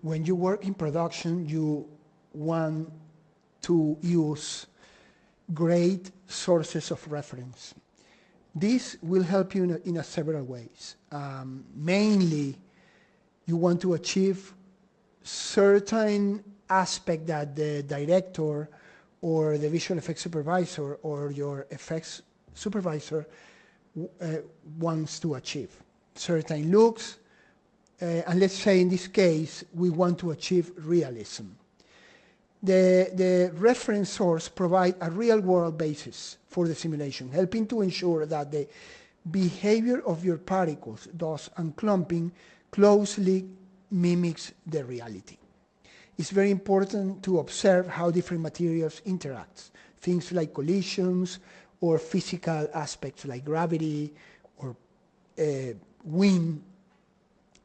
when you work in production, you want to use great sources of reference. This will help you in several ways. Mainly, you want to achieve certain aspect that the director or the visual effects supervisor or your effects supervisor wants to achieve. Certain looks, and let's say in this case, we want to achieve realism. The reference source provides a real-world basis for the simulation, helping to ensure that the behavior of your particles, dust, and clumping closely mimics the reality. It's very important to observe how different materials interact. Things like collisions or physical aspects like gravity or wind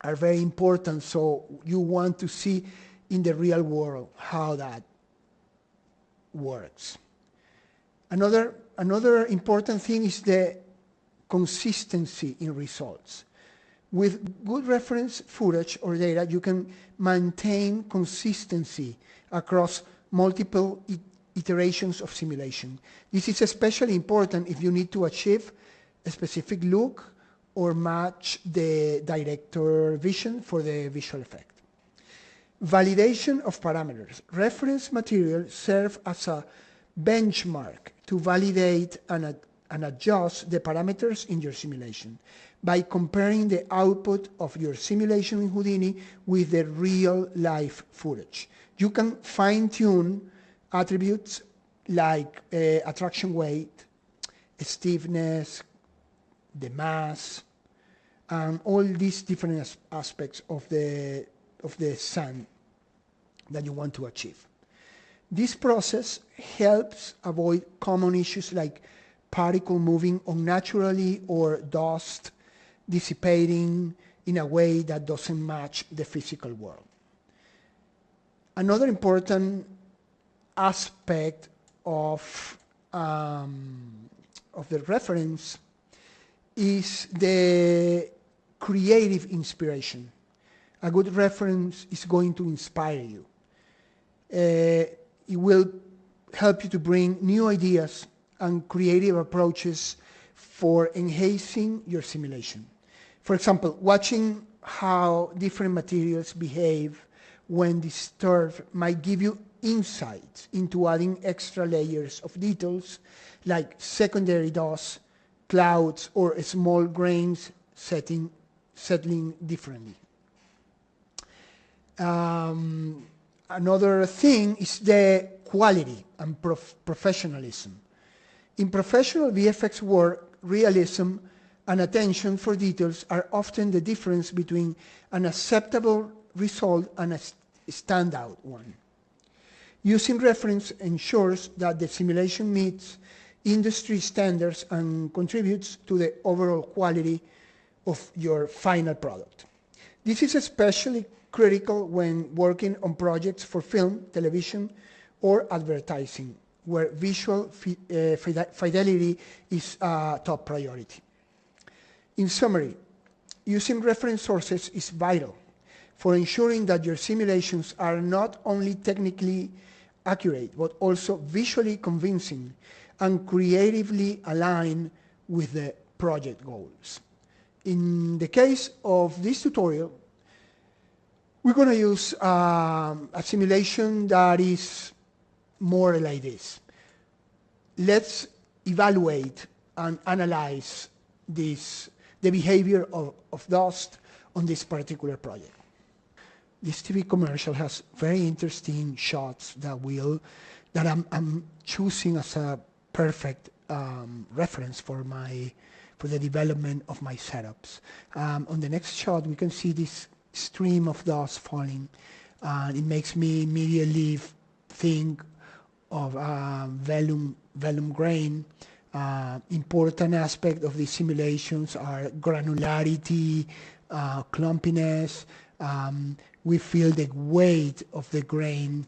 are very important, so you want to see in the real world how that works. Another important thing is the consistency in results. With good reference footage or data, you can maintain consistency across multiple iterations of simulation. This is especially important if you need to achieve a specific look or match the director vision for the visual effect. Validation of parameters. Reference materials serve as a benchmark to validate and adjust the parameters in your simulation by comparing the output of your simulation in Houdini with the real-life footage. You can fine-tune attributes like attraction weight, stiffness, the mass, and all these different aspects of the sand that you want to achieve. This process helps avoid common issues like particle moving unnaturally or dust dissipating in a way that doesn't match the physical world. Another important aspect of the reference is the creative inspiration. A good reference is going to inspire you. It will help you to bring new ideas and creative approaches for enhancing your simulation. For example, watching how different materials behave when disturbed might give you insights into adding extra layers of details like secondary dust, clouds, or small grains settling differently. Another thing is the quality and professionalism. In professional VFX work, realism and attention for details are often the difference between an acceptable result and a standout one. Using reference ensures that the simulation meets industry standards and contributes to the overall quality of your final product. This is especially critical when working on projects for film, television, or advertising, where visual fidelity is a top priority. In summary, using reference sources is vital for ensuring that your simulations are not only technically accurate, but also visually convincing and creatively aligned with the project goals. In the case of this tutorial, we're going to use a simulation that is more like this. Let's evaluate and analyze the behavior of dust on this particular project. This TV commercial has very interesting shots that I'm choosing as a perfect reference for the development of my setups. On the next shot, we can see this stream of dust falling, and it makes me immediately think of vellum grain. Important aspect of these simulations are granularity, clumpiness. We feel the weight of the grain.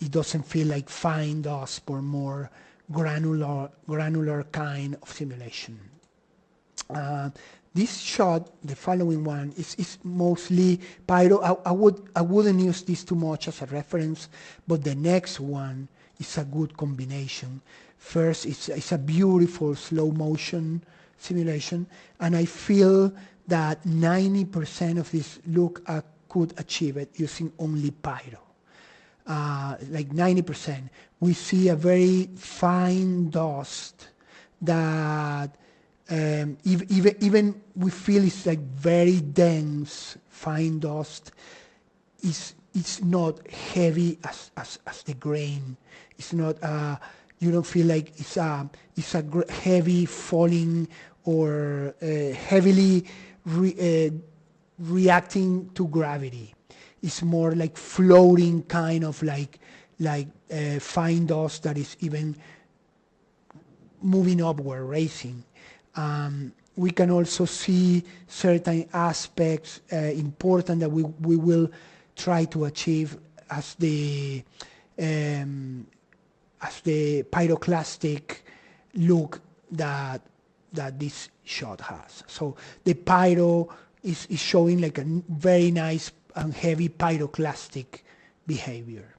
It doesn't feel like fine dust, but more granular kind of simulation. This shot, the following one, is mostly pyro. I wouldn't use this too much as a reference, but the next one is a good combination. First, it's a beautiful slow motion simulation, and I feel that 90% of this look I could achieve it using only pyro. Like 90%. We see a very fine dust that even we feel it's like very dense, fine dust. It's not heavy as the grain. It's not. You don't feel like it's a heavy falling or heavily reacting to gravity. It's more like floating, kind of like fine dust that is even moving upward, racing. We can also see certain aspects important that we will try to achieve as the pyroclastic look that this shot has. So the pyro is showing like a very nice and heavy pyroclastic behavior.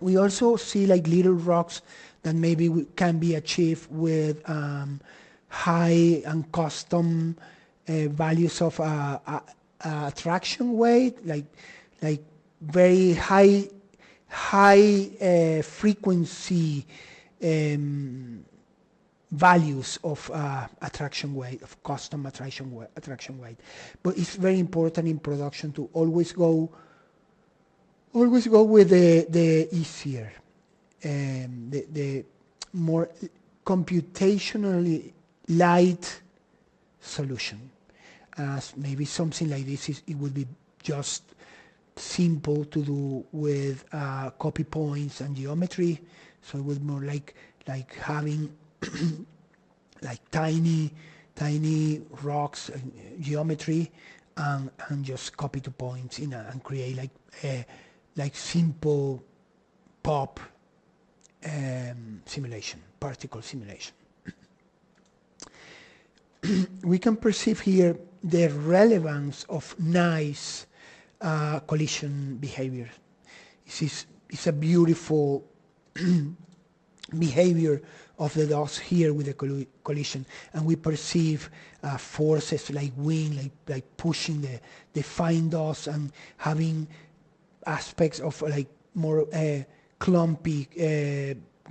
We also see like little rocks that maybe can be achieved with high and custom values of attraction weight, like very high frequency values of attraction weight, of custom attraction weight. But it's very important in production to always go with the easier, the more computationally light solution. As maybe something like this it would be just simple to do with copy points and geometry. So it was more like having like tiny rocks and geometry and just copy to points and create like simple pop simulation, particle simulation. We can perceive here the relevance of nice collision behavior. It's a beautiful behavior of the dust here with the collision, and we perceive forces like wind, like pushing the fine dust and having aspects of like more clumpy,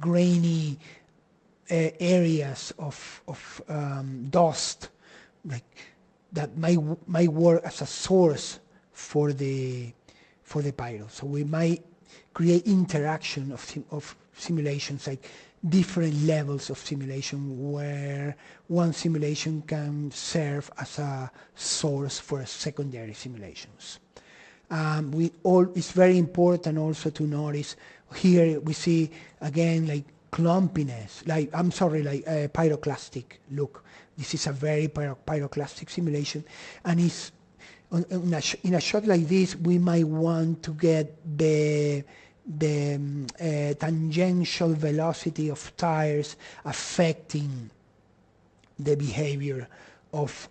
grainy areas of dust, like that might work as a source for the pyro. So we might create interaction of simulations, like different levels of simulation, where one simulation can serve as a source for secondary simulations. It's very important also to notice here we see again like clumpiness, like pyroclastic look. This is a very pyroclastic simulation, and it's in a shot like this we might want to get the tangential velocity of tires affecting the behavior of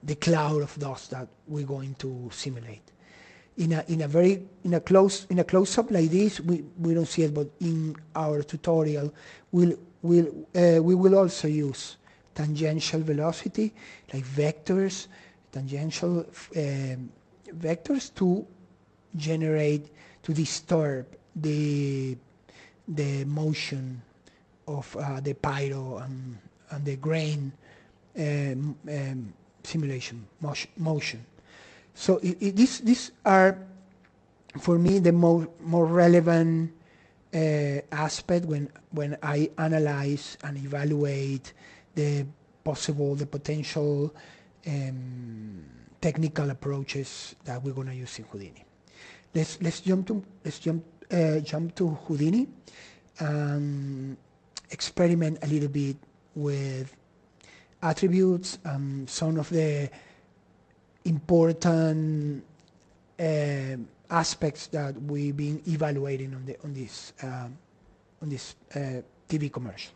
the cloud of dust that we're going to simulate. In a close up like this, we don't see it, but in our tutorial, we will also use tangential velocity, like vectors, tangential vectors to disturb the motion of the pyro and the grain simulation motion. So these are, for me, the more relevant aspect when I analyze and evaluate the potential technical approaches that we're going to use in Houdini. Let's jump to Houdini and experiment a little bit with attributes, some of the important aspects that we've been evaluating on this TV commercial.